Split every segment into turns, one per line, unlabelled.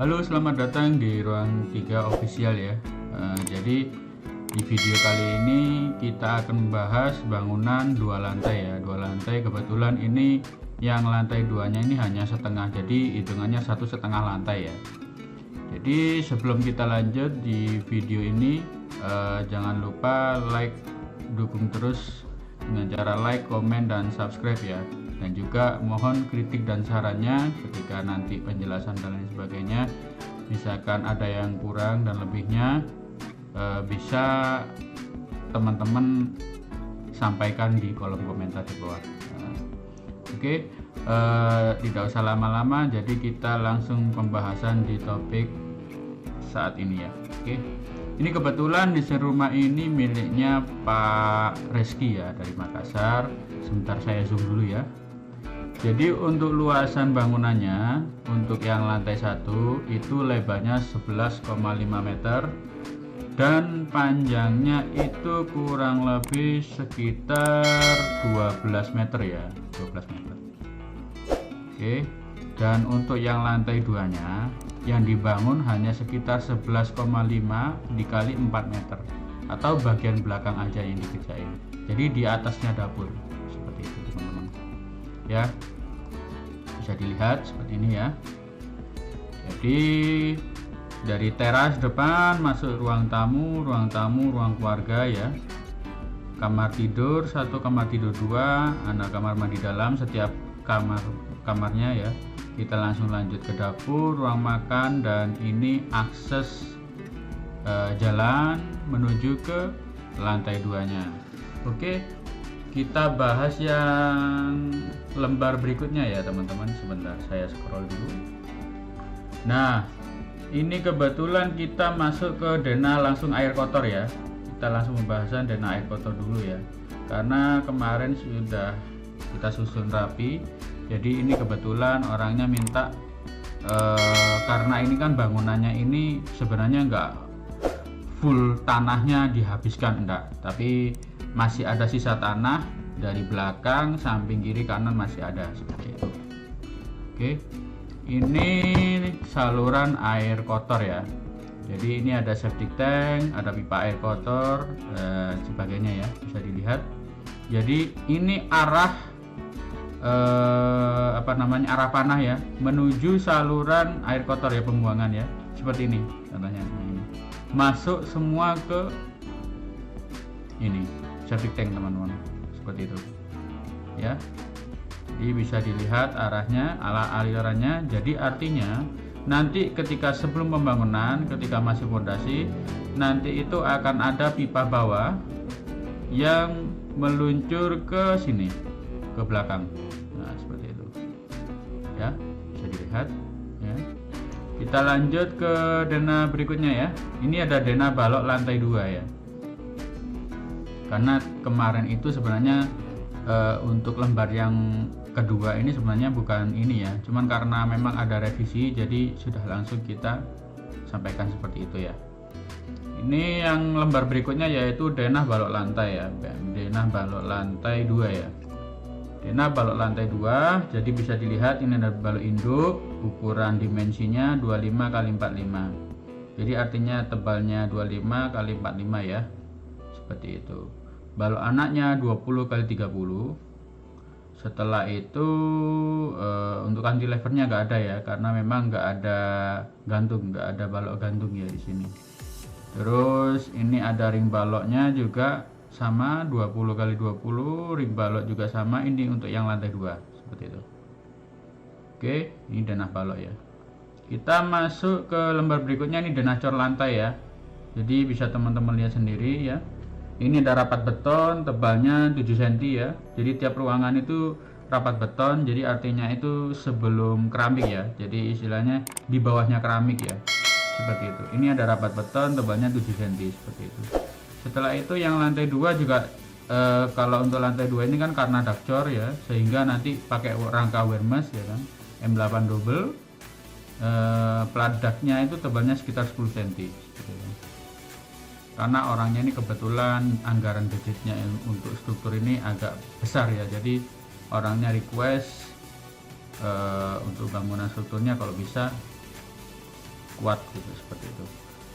Halo, selamat datang di Ruang 3 Official ya. Jadi di video kali ini kita akan membahas bangunan 2 lantai ya. 2 lantai, kebetulan ini yang lantai 2-nya ini hanya setengah, jadi hitungannya 1,5 lantai ya. Jadi sebelum kita lanjut di video ini, jangan lupa like, dukung terus dengan cara like, komen, dan subscribe ya. Dan juga mohon kritik dan sarannya ketika nanti penjelasan dan lain sebagainya, misalkan ada yang kurang dan lebihnya, bisa teman-teman sampaikan di kolom komentar di bawah. Oke, tidak usah lama-lama, jadi kita langsung pembahasan di topik saat ini ya. Oke, ini kebetulan desain rumah ini miliknya Pak Reski ya, dari Makassar. Sebentar saya zoom dulu ya. Jadi untuk luasan bangunannya, untuk yang lantai 1 itu lebarnya 11,5 meter dan panjangnya itu kurang lebih sekitar 12 meter ya, 12 meter. Oke, dan untuk yang lantai 2-nya yang dibangun hanya sekitar 11,5 dikali 4 meter, atau bagian belakang aja yang dikerjain. Jadi di atasnya dapur, seperti itu teman-teman ya, bisa dilihat seperti ini ya. Jadi dari teras depan masuk ruang tamu, ruang keluarga ya, kamar tidur 1, kamar tidur 2, ada kamar mandi dalam setiap kamarnya ya. Kita langsung lanjut ke dapur, ruang makan, dan ini akses jalan menuju ke lantai 2-nya. Oke, kita bahas yang lembar berikutnya ya teman-teman. Sebentar saya scroll dulu. Nah, ini kebetulan kita masuk ke denah langsung air kotor ya. Kita langsung pembahasan denah air kotor dulu ya, karena kemarin sudah kita susun rapi. Jadi ini kebetulan orangnya minta, karena ini kan bangunannya ini sebenarnya enggak full tanahnya dihabiskan, enggak, tapi masih ada sisa tanah dari belakang, samping, kiri, kanan masih ada seperti itu. Oke, ini saluran air kotor ya. Jadi ini ada septic tank, ada pipa air kotor dan sebagainya ya, bisa dilihat. Jadi ini arah arah panah ya menuju saluran air kotor ya, pembuangan ya, seperti ini contohnya. Nah, ini masuk semua ke ini septic tank teman-teman, seperti itu ya. Jadi bisa dilihat arahnya, alirannya. Jadi artinya nanti ketika sebelum pembangunan, ketika masih fondasi, nanti itu akan ada pipa bawah yang meluncur ke sini, ke belakang. Nah, seperti itu ya, bisa dilihat ya. Kita lanjut ke denah berikutnya ya. Ini ada denah balok lantai 2 ya. Karena kemarin itu sebenarnya untuk lembar yang kedua ini sebenarnya bukan ini ya, cuman karena memang ada revisi, jadi sudah langsung kita sampaikan seperti itu ya. Ini yang lembar berikutnya yaitu denah balok lantai ya, denah balok lantai 2 ya. Denah balok lantai 2, jadi bisa dilihat ini ada balok induk, ukuran dimensinya 25 x 45. Jadi artinya tebalnya 25 x 45 ya, seperti itu. Balok anaknya 20 x 30. Setelah itu untuk cantilevernya nggak ada ya, karena memang nggak ada gantung, nggak ada balok gantung ya di sini. Terus ini ada ring baloknya juga sama 20 x 20, ring balok juga sama. Ini untuk yang lantai 2 seperti itu. Oke, ini denah balok ya. Kita masuk ke lembar berikutnya, ini denah cor lantai ya. Jadi bisa teman-teman lihat sendiri ya. Ini ada rapat beton, tebalnya 7 cm ya. Jadi tiap ruangan itu rapat beton, jadi artinya itu sebelum keramik ya. Jadi istilahnya di bawahnya keramik ya, seperti itu. Ini ada rapat beton, tebalnya 7 cm seperti itu. Setelah itu yang lantai 2 juga, kalau untuk lantai 2 ini kan karena dakcor ya, sehingga nanti pakai rangka Wermes ya kan, M8 double. Plat daknya itu tebalnya sekitar 10 cm seperti itu. Karena orangnya ini kebetulan anggaran budgetnya untuk struktur ini agak besar ya, jadi orangnya request untuk bangunan strukturnya kalau bisa kuat gitu, seperti itu.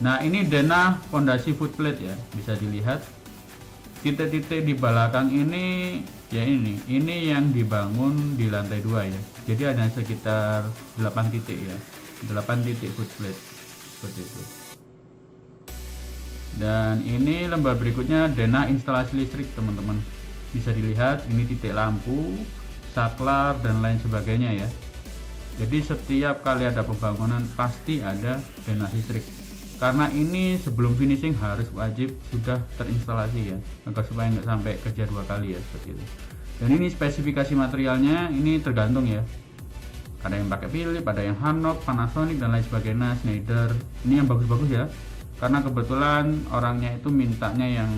Nah, ini denah fondasi footplate ya, bisa dilihat titik-titik di belakang ini ya, ini yang dibangun di lantai 2 ya. Jadi ada sekitar 8 titik ya, 8 titik footplate seperti itu. Dan ini lembar berikutnya denah instalasi listrik teman-teman, bisa dilihat ini titik lampu, saklar dan lain sebagainya ya. Jadi setiap kali ada pembangunan pasti ada denah listrik, karena ini sebelum finishing harus wajib sudah terinstalasi ya, agar supaya nggak sampai kerja 2 kali ya, seperti itu. Dan ini spesifikasi materialnya ini tergantung ya, ada yang pakai Philips, ada yang Hanok, Panasonic dan lain sebagainya, Schneider. Ini yang bagus-bagus ya, karena kebetulan orangnya itu mintanya yang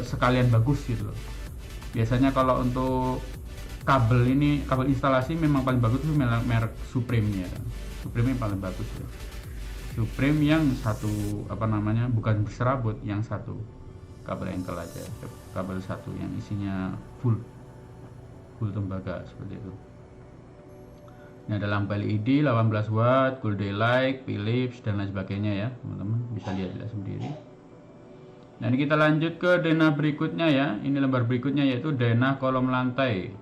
sekalian bagus gitu loh. Biasanya kalau untuk kabel ini, kabel instalasi memang paling bagus itu merek Supreme ya. Supreme yang paling bagus ya. Supreme yang satu bukan serabut, yang satu kabel engkel aja, kabel satu yang isinya full tembaga seperti itu. Ini ada lampu LED 18 watt, cool daylight, Philips dan lain sebagainya ya teman-teman, bisa lihat sendiri. Nah, ini kita lanjut ke denah berikutnya ya. Ini lembar berikutnya yaitu denah kolom lantai.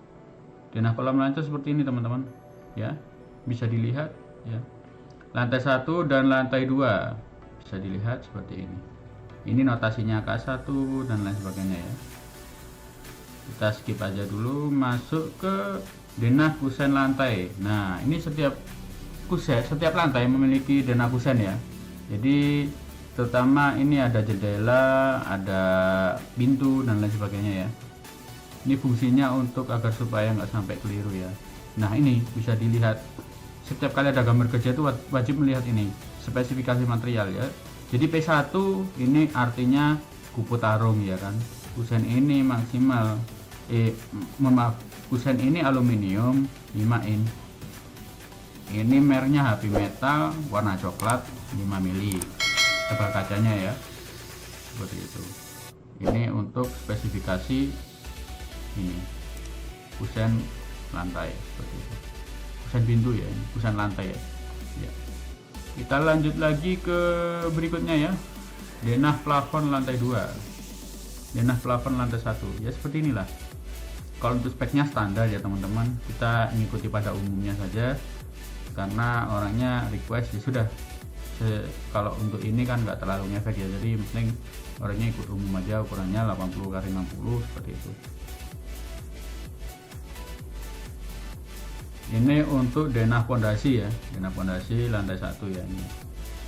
Denah kolom lantai seperti ini teman-teman ya, bisa dilihat ya, lantai 1 dan lantai 2 bisa dilihat seperti ini. Ini notasinya K1 dan lain sebagainya ya. Kita skip aja dulu, masuk ke denah kusen lantai. Nah, ini setiap lantai memiliki denah kusen ya. Jadi terutama ini ada jendela, ada pintu dan lain sebagainya ya. Ini fungsinya untuk agar supaya nggak sampai keliru ya. Nah, ini bisa dilihat setiap kali ada gambar kerja itu wajib melihat ini spesifikasi material ya. Jadi P1 ini artinya kupu tarung ya kan. Kusen ini maksimal kusen ini aluminium 5 in. Ini mernya HP metal warna coklat 5 mili. Tebal kacanya ya, seperti itu. Ini untuk spesifikasi ini kusen lantai seperti itu, kusen pintu ya, ini kusen lantai ya. Kita lanjut lagi ke berikutnya ya, denah plafon lantai 2, denah plafon lantai 1 ya, seperti inilah. Kalau untuk speknya standar ya teman-teman, kita mengikuti pada umumnya saja karena orangnya request ya sudah. Kalau untuk ini kan nggak terlalu ngefek ya, jadi penting orangnya ikut umum aja, ukurannya 80x60 seperti itu. Ini untuk denah pondasi ya, denah pondasi lantai 1 ya, ini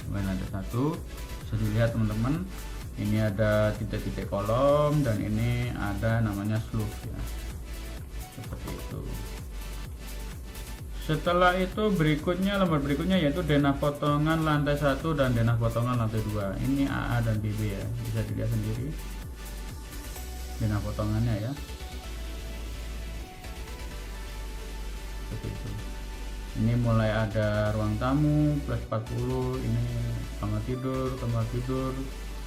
lantai 1 bisa dilihat teman-teman. Ini ada titik-titik kolom dan ini ada namanya slope ya, seperti itu. Setelah itu berikutnya, lembar berikutnya yaitu denah potongan lantai 1 dan denah potongan lantai 2. Ini AA dan BB ya, bisa dilihat sendiri denah potongannya ya. Seperti itu. Ini mulai ada ruang tamu plus 40, ini kamar tidur,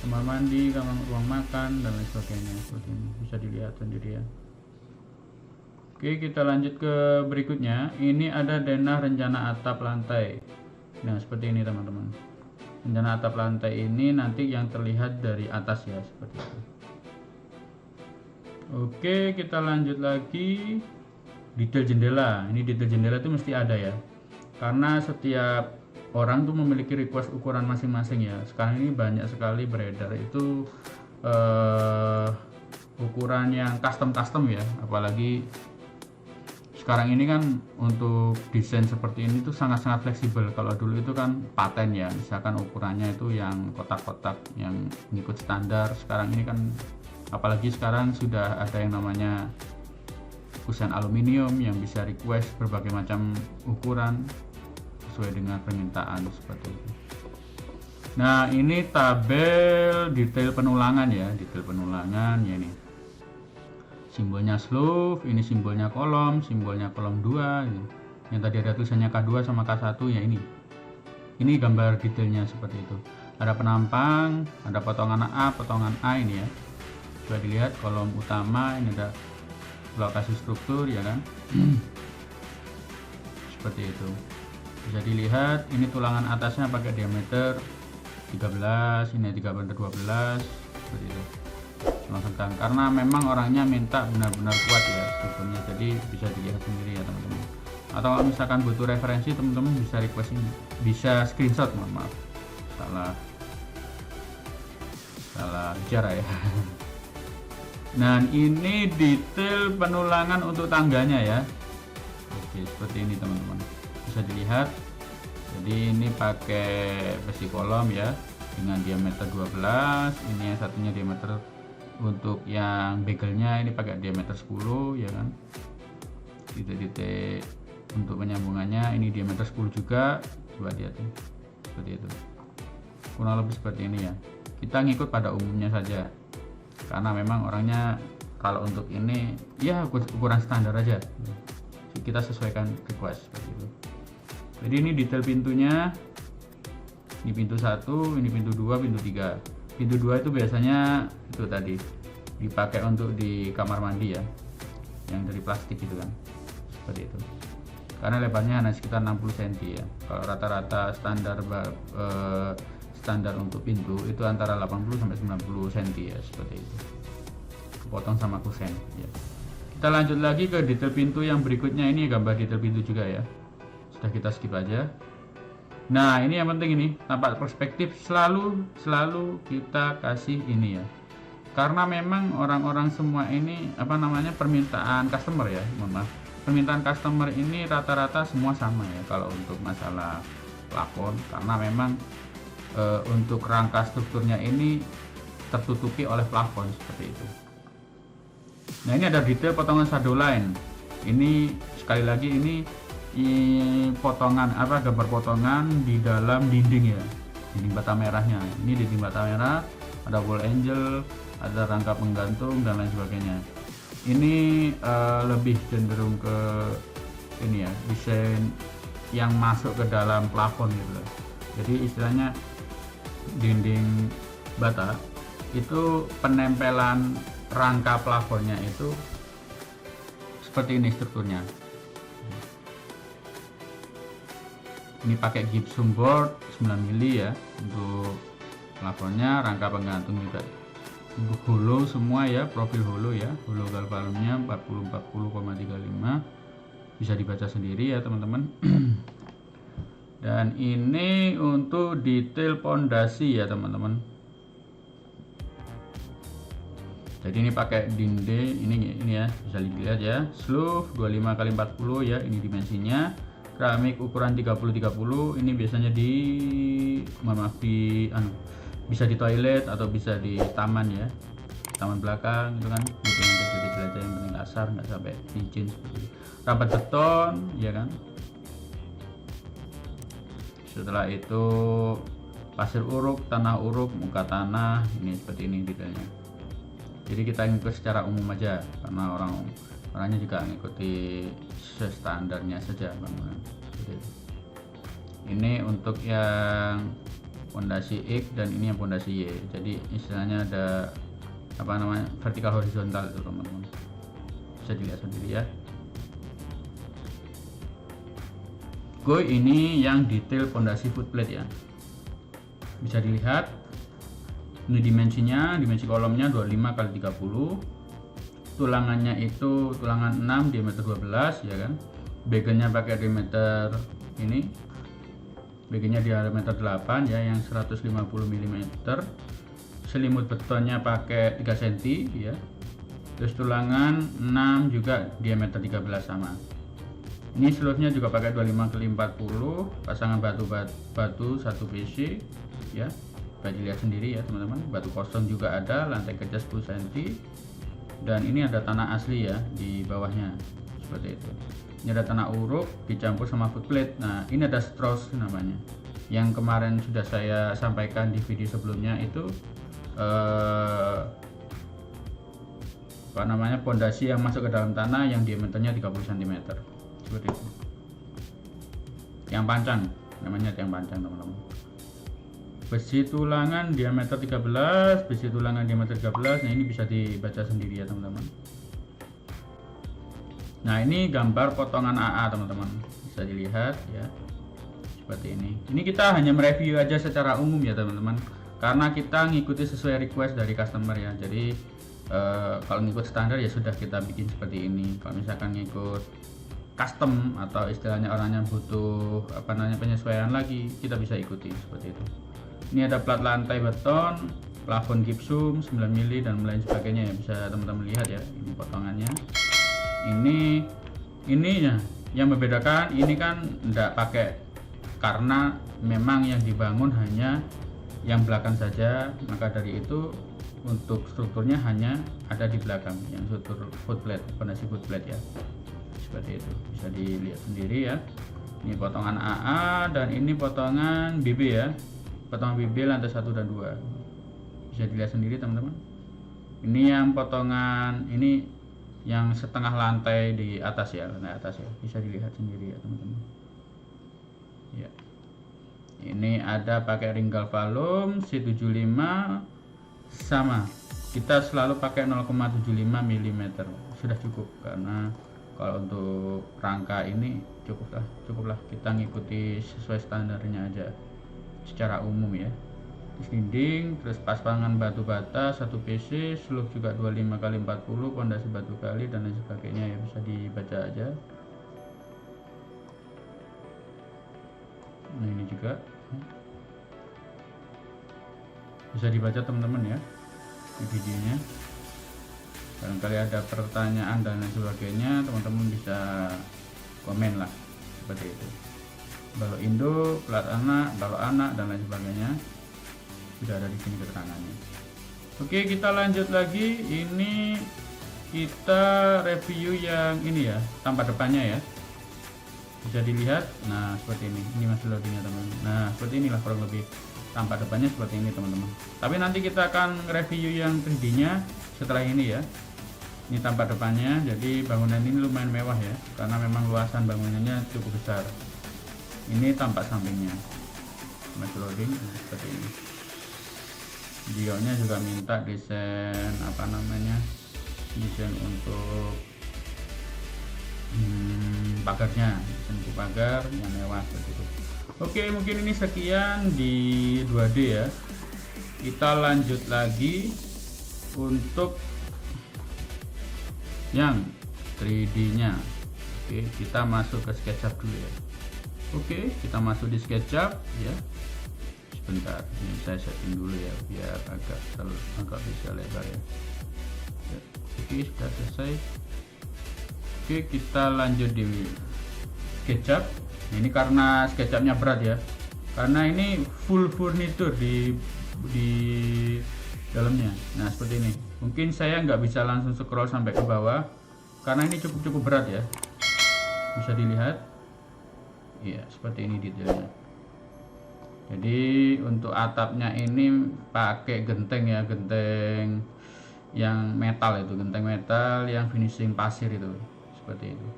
kamar mandi, ruang makan dan lain sebagainya. Seperti ini bisa dilihat sendiri ya. Oke, kita lanjut ke berikutnya. Ini ada denah rencana atap lantai. Nah, seperti ini teman-teman. Rencana atap lantai ini nanti yang terlihat dari atas ya, seperti itu. Oke, kita lanjut lagi. Detail jendela. Ini detail jendela itu mesti ada ya, karena setiap orang tuh memiliki request ukuran masing-masing ya. Sekarang ini banyak sekali beredar itu ukuran yang custom ya, apalagi sekarang ini kan untuk desain seperti ini tuh sangat-sangat fleksibel. Kalau dulu itu kan paten ya, misalkan ukurannya itu yang kotak-kotak yang ngikut standar. Sekarang ini kan apalagi sekarang sudah ada yang namanya kusen aluminium yang bisa request berbagai macam ukuran sesuai dengan permintaan seperti itu. Nah, ini tabel detail penulangan ya, detail penulangan ya, ini simbolnya slope, ini simbolnya kolom 2 ini. Yang tadi ada tulisannya K2 sama K1 ya, ini gambar detailnya seperti itu. Ada penampang, ada potongan A, potongan A ini ya. Coba dilihat kolom utama, ini ada lokasi struktur ya kan. Seperti itu. Bisa dilihat ini tulangan atasnya pakai diameter 13, ini diameter 12 seperti itu. Langsungkan karena memang orangnya minta benar-benar kuat ya strukturnya, jadi bisa dilihat sendiri ya teman-teman. Atau kalau misalkan butuh referensi, teman-teman bisa request ini, bisa screenshot, mohon maaf salah bicara ya. Nah ini detail penulangan untuk tangganya ya. Oke, seperti ini teman-teman, bisa dilihat. Jadi ini pakai besi kolom ya dengan diameter 12, ini yang satunya diameter, untuk yang begelnya ini pakai diameter 10 ya kan. Titik-titik untuk penyambungannya ini diameter 10 juga, coba lihat ya. Seperti itu, kurang lebih seperti ini ya. Kita ngikut pada umumnya saja karena memang orangnya kalau untuk ini ya ukuran standar aja, kita sesuaikan request seperti itu. Jadi ini detail pintunya, ini pintu 1, ini pintu 2, pintu 3. Pintu 2 itu biasanya itu tadi dipakai untuk di kamar mandi ya, yang dari plastik gitu kan, seperti itu. Karena lebarnya hanya sekitar 60 cm ya. Kalau rata-rata standar untuk pintu itu antara 80 sampai 90 cm ya, seperti itu. Potong sama kusen ya. Kita lanjut lagi ke detail pintu yang berikutnya, ini gambar detail pintu juga ya. Sudah kita skip aja. Nah ini yang penting, ini tampak perspektif selalu kita kasih ini ya, karena memang orang-orang semua ini permintaan customer ya, mohon maaf, permintaan customer ini rata-rata semua sama ya kalau untuk masalah plafon, karena memang untuk rangka strukturnya ini tertutupi oleh plafon seperti itu. Nah ini ada detail potongan shadow line. Ini sekali lagi ini potongan gambar potongan di dalam dinding ya, dinding bata merahnya. Ini dinding bata merah, ada wall angel, ada rangka penggantung dan lain sebagainya. Ini lebih cenderung ke ini ya, desain yang masuk ke dalam plafon gitu loh. Jadi istilahnya dinding bata itu penempelan rangka plafonnya itu seperti ini strukturnya. Ini pakai gypsum board 9 mili ya untuk plafonnya, rangka penggantung juga hollow semua ya, profil hollow ya, hollow galvanumnya 40 bisa dibaca sendiri ya teman-teman. Dan ini untuk detail pondasi ya teman-teman. Jadi ini pakai dinding ini ya, bisa dilihat ya, slope 25x40 ya, ini dimensinya. Keramik ukuran 30x30, ini biasanya bisa di toilet atau bisa di taman ya, taman belakang itu kan, mungkin jadi jelajah yang paling kasar, nggak sampai licin seperti itu. Rapat beton ya kan. Setelah itu pasir uruk, tanah uruk, muka tanah, ini seperti ini detailnya. Jadi kita ngikut secara umum aja karena orangnya juga ngikuti standarnya saja bangunan. Ini untuk yang pondasi X dan ini yang pondasi Y. Jadi istilahnya ada vertikal horizontal itu teman-teman. Bisa dilihat sendiri ya. Ini yang detail pondasi footplate ya. Bisa dilihat. Ini dimensinya, dimensi kolomnya 25x30. Tulangannya itu tulangan 6 diameter 12 ya kan. Begelnya pakai diameter ini. Begelnya diameter 8 ya, yang 150 mm. Selimut betonnya pakai 3 cm ya. Terus tulangan 6 juga diameter 13 sama. Ini slope-nya juga pakai 25x40, pasangan batu 1 PC ya. Bisa dilihat sendiri ya teman-teman. Batu kosong juga ada, lantai kerja 10 cm. Dan ini ada tanah asli ya di bawahnya, seperti itu. Ini ada tanah uruk dicampur sama footplate. Nah ini ada strass namanya, yang kemarin sudah saya sampaikan di video sebelumnya itu pondasi yang masuk ke dalam tanah yang diameternya 30 cm seperti itu. Tiang pancang namanya, tiang pancang teman-teman. Besi tulangan diameter 13, besi tulangan diameter 13. Nah ini bisa dibaca sendiri ya teman-teman. Nah ini gambar potongan AA teman-teman, bisa dilihat ya. seperti ini kita hanya mereview aja secara umum ya teman-teman, karena kita ngikuti sesuai request dari customer ya. Jadi kalau ngikut standar ya sudah kita bikin seperti ini. Kalau misalkan ngikut custom atau istilahnya orangnya butuh penyesuaian lagi, kita bisa ikuti seperti itu. Ini ada plat lantai beton, plafon gipsum 9 mili dan lain sebagainya ya, bisa teman-teman lihat ya. Ini potongannya. Ininya yang membedakan, ini kan enggak pakai, karena memang yang dibangun hanya yang belakang saja, maka dari itu untuk strukturnya hanya ada di belakang, yang struktur footplate, fondasi footplate ya, seperti itu, bisa dilihat sendiri ya. Ini potongan AA dan ini potongan BB ya, potongan BB lantai 1 dan 2, bisa dilihat sendiri teman-teman. Ini yang potongan ini yang setengah lantai di atas ya, lantai atas ya, bisa dilihat sendiri ya teman-teman ya. Ini ada pakai ring galvalum C75, sama kita selalu pakai 0,75 mm, sudah cukup, karena kalau untuk rangka ini cukuplah kita ngikuti sesuai standarnya aja secara umum ya. Dinding, terus pasangan batu bata 1 PC, slope juga 25 x 40, pondasi batu kali dan lain sebagainya ya, bisa dibaca aja. Nah ini juga bisa dibaca teman-teman ya di videonya. Barangkali ada pertanyaan dan lain sebagainya, teman-teman bisa komen lah seperti itu. Balok induk, plat anak, balok anak dan lain sebagainya sudah ada di sini keterangannya. Oke, kita lanjut lagi. Ini kita review yang ini ya, tampak depannya ya, bisa dilihat. Nah seperti ini masih loadingnya teman-teman. Nah seperti inilah kurang lebih tampak depannya seperti ini teman-teman. Tapi nanti kita akan review yang 3D nya setelah ini ya. Ini tampak depannya, jadi bangunan ini lumayan mewah ya, karena memang luasan bangunannya cukup besar. Ini tampak sampingnya masih loading seperti ini. Videonya juga minta desain desain untuk pagarnya, desain untuk pagar yang mewah seperti itu. Oke, mungkin ini sekian di 2D ya. Kita lanjut lagi untuk yang 3D nya. Oke, kita masuk ke SketchUp dulu ya. Oke, kita masuk di SketchUp ya. Sebentar, ini saya setting dulu ya biar agak bisa lebar ya. Oke, sudah selesai. Oke, kita lanjut di SketchUp. Ini karena SketchUp-nya berat ya, karena ini full furniture di dalamnya. Nah seperti ini, mungkin saya nggak bisa langsung scroll sampai ke bawah karena ini cukup berat ya, bisa dilihat ya, seperti ini detailnya. Jadi untuk atapnya ini pakai genteng ya, genteng yang metal itu, genteng metal yang finishing pasir itu, seperti itu.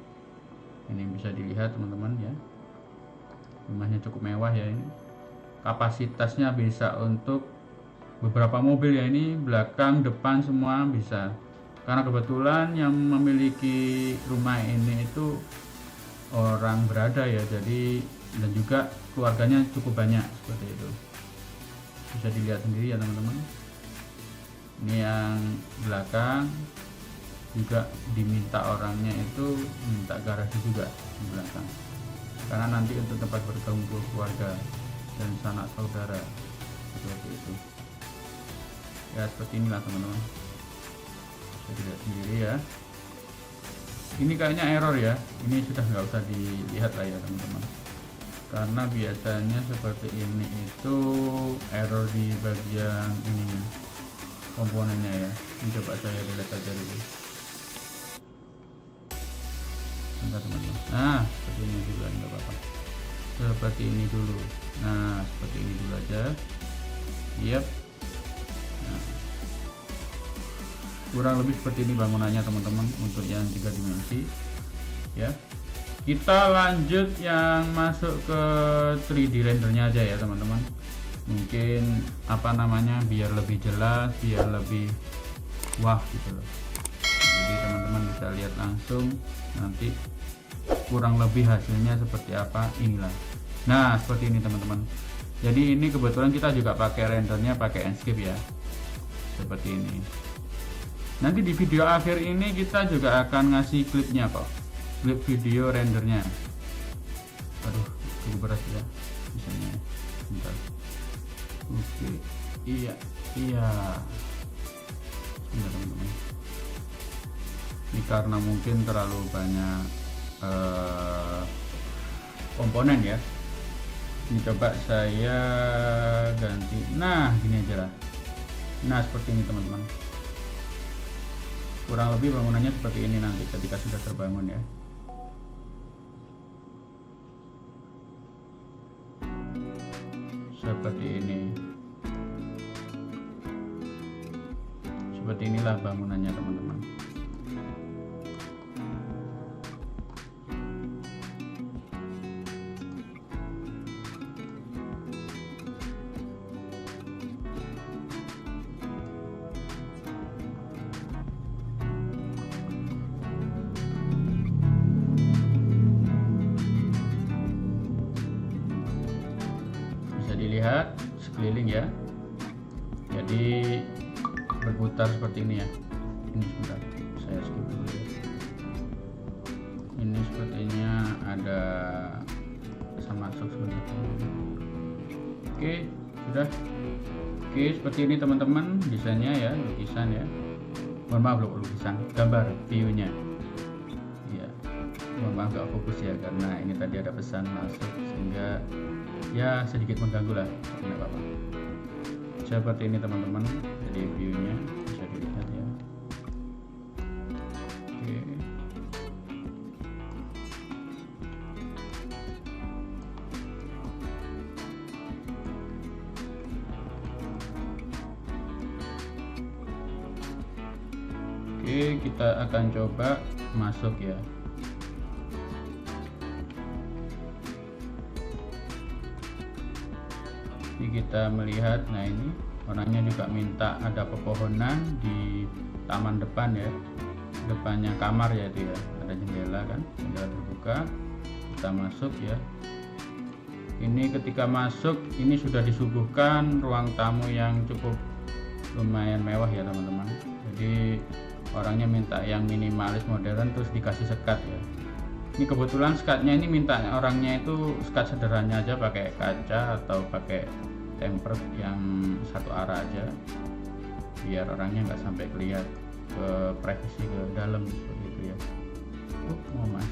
Ini bisa dilihat teman-teman ya, rumahnya cukup mewah ya. Ini kapasitasnya bisa untuk beberapa mobil ya, ini belakang depan semua bisa, karena kebetulan yang memiliki rumah ini itu orang berada ya, jadi dan juga keluarganya cukup banyak seperti itu, bisa dilihat sendiri ya teman-teman. Ini yang belakang juga diminta orangnya itu minta garasi juga di belakang, karena nanti untuk tempat berkumpul keluarga dan sanak saudara seperti itu ya. Seperti inilah teman-teman, bisa dilihat sendiri ya. Ini kayaknya error ya, ini sudah nggak usah dilihat lah ya teman-teman, karena biasanya seperti ini itu error di bagian ininya, komponennya ya. Ini coba saya delete aja dulu teman-teman. Nah seperti ini juga nggak apa-apa, seperti ini dulu. Nah seperti ini dulu aja. Yap. Nah, kurang lebih seperti ini bangunannya teman-teman untuk yang 3 dimensi ya. Kita lanjut yang masuk ke 3D rendernya aja ya teman-teman. Mungkin biar lebih jelas, biar lebih wah gitu loh. Jadi teman-teman bisa lihat langsung nanti kurang lebih hasilnya seperti apa. Inilah Nah seperti ini teman-teman. Jadi ini kebetulan kita juga pakai rendernya pakai Enscape ya, seperti ini. Nanti di video akhir ini kita juga akan ngasih klipnya kok, klip video rendernya. Aduh cukup berat ya misalnya. Bentar. Oke, iya. Bentar, teman-teman. Ini karena mungkin terlalu banyak komponen ya. Ini coba saya ganti. Nah gini aja lah. Nah seperti ini teman-teman. Kurang lebih bangunannya seperti ini nanti ketika sudah terbangun ya. Seperti ini. Seperti inilah bangunannya teman-teman. Dilihat sekeliling ya, jadi berputar seperti ini ya. Ini sebentar saya skip dulu ya. Ini sepertinya ada sama masuk sebentar. Oke sudah. Oke seperti ini teman-teman desainnya ya, lukisan ya. Mohon maaf lukisan, gambar viewnya ya. Mohon maaf gak fokus ya karena ini tadi ada pesan masuk sehingga ya sedikit mengganggu lah, tidak apa-apa. Seperti ini teman-teman, jadi viewnya bisa dilihat ya. Oke. Oke, kita akan coba masuk ya. Kita melihat, nah ini orangnya juga minta ada pepohonan di taman depan ya, depannya kamar ya itu ya, ada jendela kan, jendela terbuka. Kita masuk ya. Ini ketika masuk ini sudah disuguhkan ruang tamu yang cukup lumayan mewah ya teman-teman. Jadi orangnya minta yang minimalis modern terus dikasih sekat ya. Ini kebetulan sekatnya ini minta orangnya itu sekat sederhana aja, pakai kaca atau pakai tempered yang satu arah aja biar orangnya nggak sampai kelihatan ke privasi ke dalam seperti itu ya. Mau maaf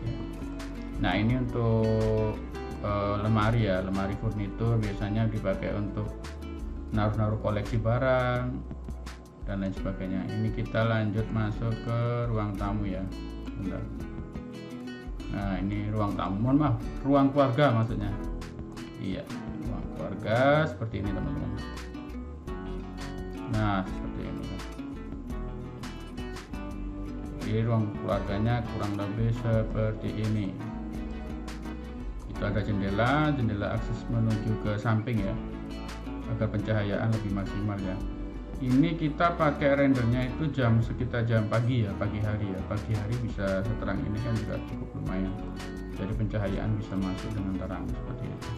ya. Nah ini untuk lemari ya, lemari furnitur biasanya dipakai untuk naruh-naruh koleksi barang dan lain sebagainya. Ini kita lanjut masuk ke ruang tamu ya. Bentar. Nah ini ruang tamu, mohon maaf, ruang keluarga maksudnya. Iya, ruang keluarga seperti ini teman-teman. Nah seperti ini. Jadi ruang keluarganya kurang lebih seperti ini. Itu ada jendela akses menuju ke samping ya, agar pencahayaan lebih maksimal ya. Ini kita pakai rendernya itu sekitar jam pagi ya, pagi hari ya. Pagi hari bisa seterang ini kan juga cukup lumayan. Jadi pencahayaan bisa masuk dengan terang seperti itu.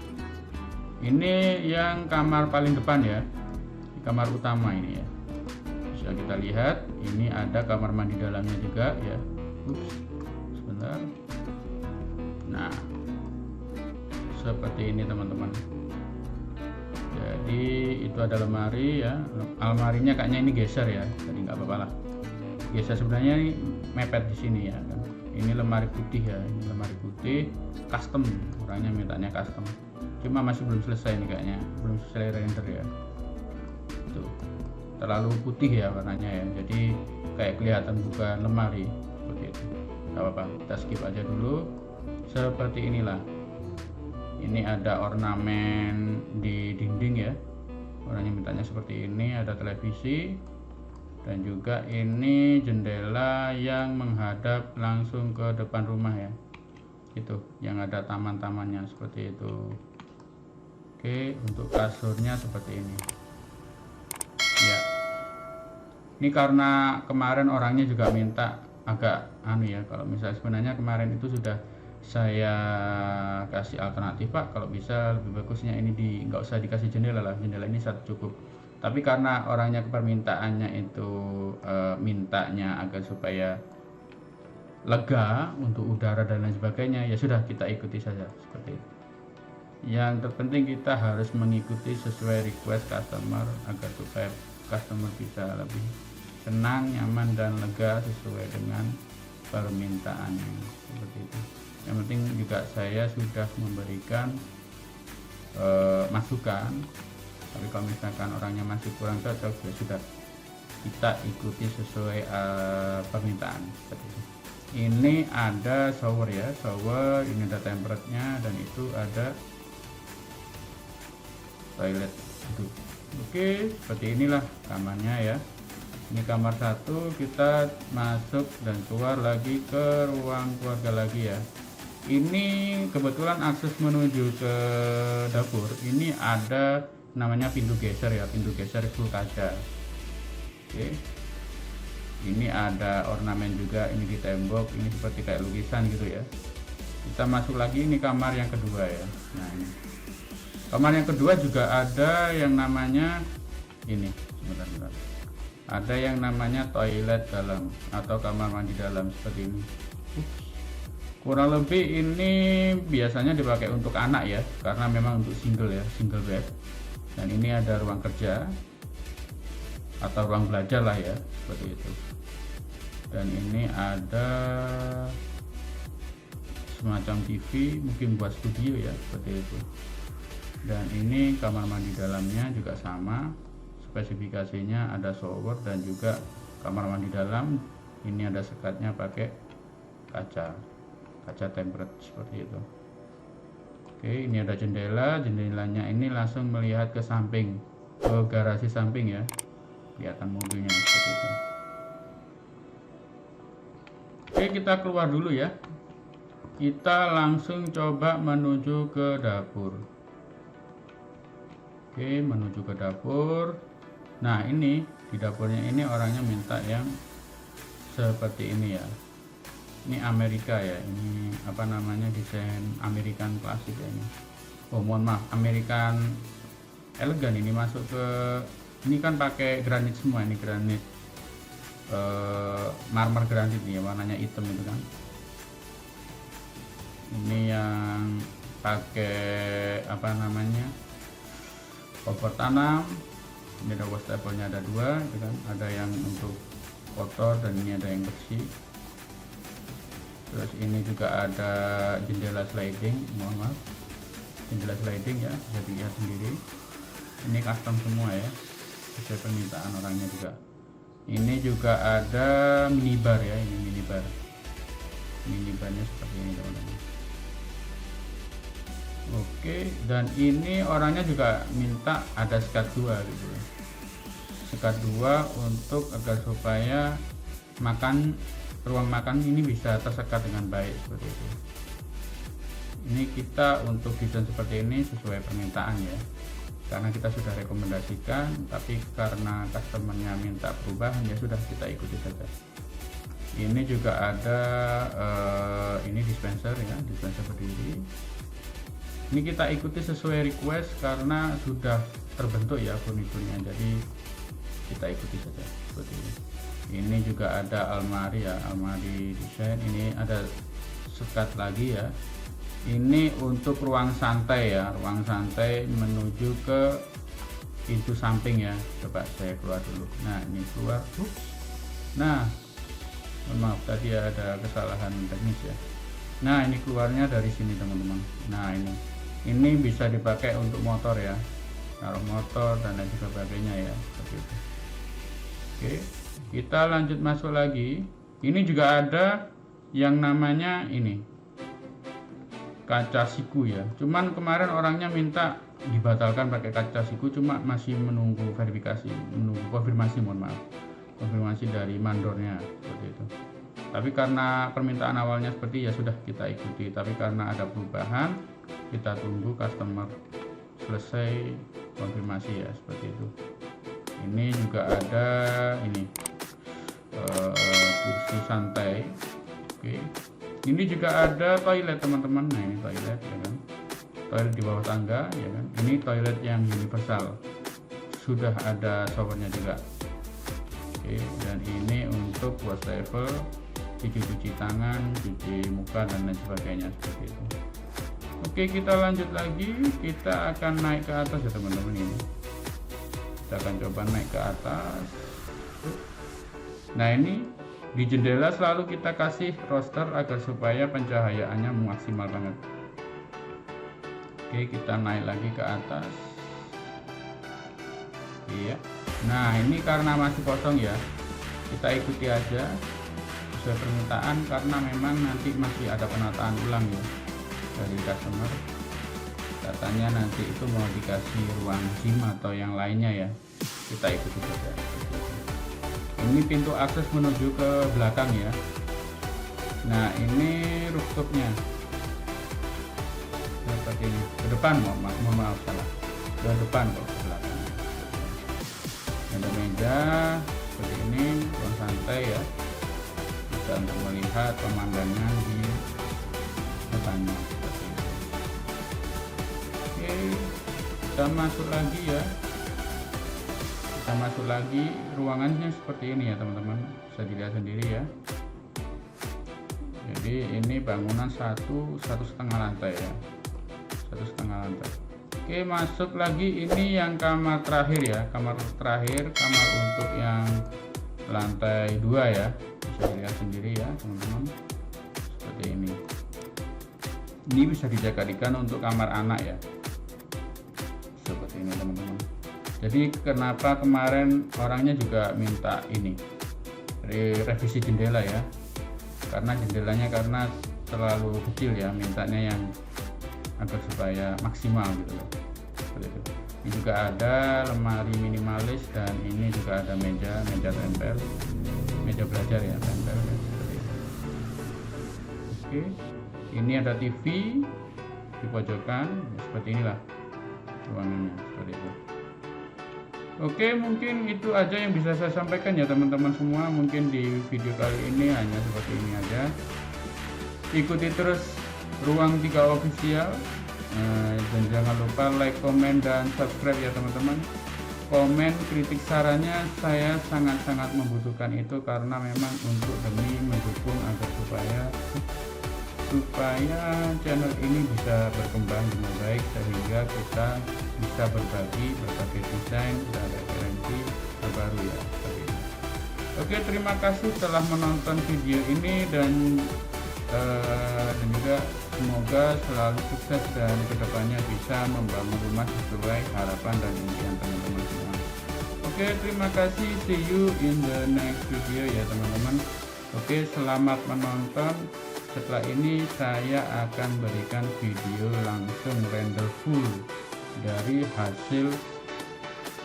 Ini yang kamar paling depan ya, kamar utama ini ya. Bisa kita lihat, ini ada kamar mandi dalamnya juga ya. Sebentar. Nah, seperti ini teman-teman. Jadi itu ada lemari ya, almarinya kayaknya ini geser ya, jadi nggak apa-apa lah. Geser sebenarnya ini mepet di sini ya kan. Ini lemari putih ya, ini lemari putih custom, orangnya mintanya custom. Cuma masih belum selesai nih kayaknya, belum selesai render ya. Tuh, terlalu putih ya warnanya ya, jadi kayak kelihatan bukan lemari seperti itu. Gak apa-apa, kita skip aja dulu. Seperti inilah. Ini ada ornamen di dinding ya, orangnya mintanya seperti ini. Ada televisi dan juga ini jendela yang menghadap langsung ke depan rumah ya, itu yang ada taman-tamannya seperti itu. Oke, untuk kasurnya seperti ini ya. Ini karena kemarin orangnya juga minta agak ya, kalau misalnya sebenarnya kemarin itu sudah saya kasih alternatif, Pak, kalau bisa lebih bagusnya ini nggak usah dikasih jendela lah, jendela ini satu cukup. Tapi karena orangnya permintaannya itu mintanya agar supaya lega untuk udara dan lain sebagainya, ya sudah, kita ikuti saja seperti itu. Yang terpenting kita harus mengikuti sesuai request customer agar supaya customer bisa lebih senang, nyaman, dan lega sesuai dengan permintaannya seperti itu. Yang penting juga saya sudah memberikan masukan, tapi kalau misalkan orangnya masih kurang cocok, ya sudah, kita ikuti sesuai permintaan seperti itu. Ini ada shower ya, shower, ini ada temperature-nya, dan itu ada toilet itu. Oke, seperti inilah kamarnya ya. Ini kamar satu, kita masuk dan keluar lagi ke ruang keluarga lagi ya. Ini kebetulan akses menuju ke dapur ini ada namanya pintu geser ya, pintu geser full kaca. Oke, ini ada ornamen juga, ini di tembok, ini seperti kayak lukisan gitu ya. Kita masuk lagi, ini kamar yang kedua ya. Nah, ini kamar yang kedua juga ada yang namanya ini, bentar. Ada yang namanya toilet dalam atau kamar mandi dalam seperti ini. Kurang lebih ini biasanya dipakai untuk anak ya, karena memang untuk single ya, single bed. Dan ini ada ruang kerja atau ruang belajar lah ya, seperti itu. Dan ini ada semacam TV, mungkin buat studio ya, seperti itu. Dan ini kamar mandi dalamnya juga sama, spesifikasinya ada shower dan juga kamar mandi dalam. Ini ada sekatnya pakai kaca tempered seperti itu. Oke, ini ada jendelanya ini langsung melihat ke samping, ke garasi samping ya, kelihatan mobilnya seperti itu. Oke, kita keluar dulu ya, kita langsung coba menuju ke dapur. Oke, menuju ke dapur. Nah, ini di dapurnya ini orangnya minta yang seperti ini ya. Ini Amerika ya, ini apa namanya, desain American klasik ya ini. Oh, mohon maaf, American elegan. Ini masuk ke, ini kan pakai granit semua, ini granit marmer granit nih, warnanya hitam itu kan. Ini yang pakai apa namanya, kompor tanam. Ini ada wastafel-nya ada dua, gitu kan. Ada yang untuk kotor dan ini ada yang bersih. Terus ini juga ada jendela sliding, mohon maaf, jendela sliding ya, bisa dilihat sendiri. Ini custom semua ya, sesuai permintaan orangnya juga. Ini juga ada minibar ya, ini minibarnya seperti ini teman-teman. Oke, dan ini orangnya juga minta ada sekat 2 gitu ya, sekat 2 untuk agar supaya ruang makan ini bisa tersekat dengan baik seperti itu. Ini kita untuk desain seperti ini sesuai permintaan ya, karena kita sudah rekomendasikan, tapi karena customernya minta perubahan ya sudah, kita ikuti saja. Ini juga ada ini dispenser ya, dispenser berdiri. Ini kita ikuti sesuai request karena sudah terbentuk ya furniturnya, jadi kita ikuti saja seperti ini. Ini juga ada almari ya, almari desain. Ini ada sekat lagi ya. Ini untuk ruang santai ya, ruang santai menuju ke pintu samping ya. Coba saya keluar dulu. Nah, ini keluar. Nah, maaf tadi ada kesalahan teknis ya. Nah, ini keluarnya dari sini teman-teman. Nah, ini bisa dipakai untuk motor ya, taruh motor dan lain sebagainya ya, seperti itu. Oke, kita lanjut masuk lagi. Ini juga ada yang namanya ini kaca siku ya, cuman kemarin orangnya minta dibatalkan pakai kaca siku, cuma masih menunggu verifikasi, menunggu konfirmasi, mohon maaf, konfirmasi dari mandornya seperti itu. Tapi karena permintaan awalnya seperti, ya sudah, kita ikuti. Tapi karena ada perubahan, kita tunggu customer selesai konfirmasi ya, seperti itu. Ini juga ada ini kursi santai. Oke, Ini juga ada toilet teman-teman. Nah ini toilet ya kan, toilet di bawah tangga ya kan. Ini toilet yang universal, sudah ada showernya juga. Oke, dan ini untuk wastafel, cuci tangan, cuci muka dan lain sebagainya seperti itu. Oke, kita lanjut lagi, kita akan naik ke atas ya teman-teman. Ini kita akan coba naik ke atas. Nah ini di jendela selalu kita kasih roster agar supaya pencahayaannya maksimal banget. Oke, kita naik lagi ke atas. Iya. Nah ini karena masih kosong ya, kita ikuti aja sesuai permintaan, karena memang nanti masih ada penataan ulang ya dari customer. Katanya nanti itu mau dikasih ruang gym atau yang lainnya ya, kita ikuti saja. Ini pintu akses menuju ke belakang ya. Nah ini rooftopnya seperti ini, ke depan, mohon maaf salah, ke depan kok, ke belakang. Ada meja seperti ini, ruang santai ya, bisa untuk melihat pemandangan di depannya seperti itu. Oke, kita masuk lagi ya. Kita masuk lagi, ruangannya seperti ini ya teman-teman, bisa dilihat sendiri ya. Jadi ini bangunan satu setengah lantai ya, 1,5 lantai. Oke, masuk lagi, ini yang kamar terakhir ya, kamar terakhir, kamar untuk yang lantai 2 ya, bisa dilihat sendiri ya teman-teman, seperti ini. Ini bisa dijadikan untuk kamar anak ya, seperti ini teman-teman. Jadi kenapa kemarin orangnya juga minta ini revisi jendela ya, karena jendelanya karena terlalu kecil ya, mintanya yang agar supaya maksimal gitu loh. Seperti itu. Ini juga ada lemari minimalis, dan ini juga ada meja tempel, meja belajar ya, tempel ya, seperti itu. Oke, ini ada TV di pojokan seperti inilah ruangannya, seperti itu. Oke, mungkin itu aja yang bisa saya sampaikan ya teman-teman semua. Mungkin di video kali ini hanya seperti ini aja. Ikuti terus Ruang 3 Official, dan jangan lupa like, komen, dan subscribe ya teman-teman. Komen, kritik, sarannya saya sangat-sangat membutuhkan itu, karena memang untuk demi mendukung agar supaya channel ini bisa berkembang dengan baik, sehingga kita bisa berbagi berbagai desain dan referensi terbaru ya. Oke, terima kasih telah menonton video ini, dan juga semoga selalu sukses dan kedepannya bisa membangun rumah sesuai harapan dan impian teman-teman semua. Oke, terima kasih, see you in the next video ya teman-teman. Oke, selamat menonton. Setelah ini saya akan berikan video langsung render full dari hasil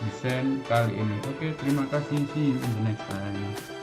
desain kali ini. Oke, terima kasih, see you in the next time.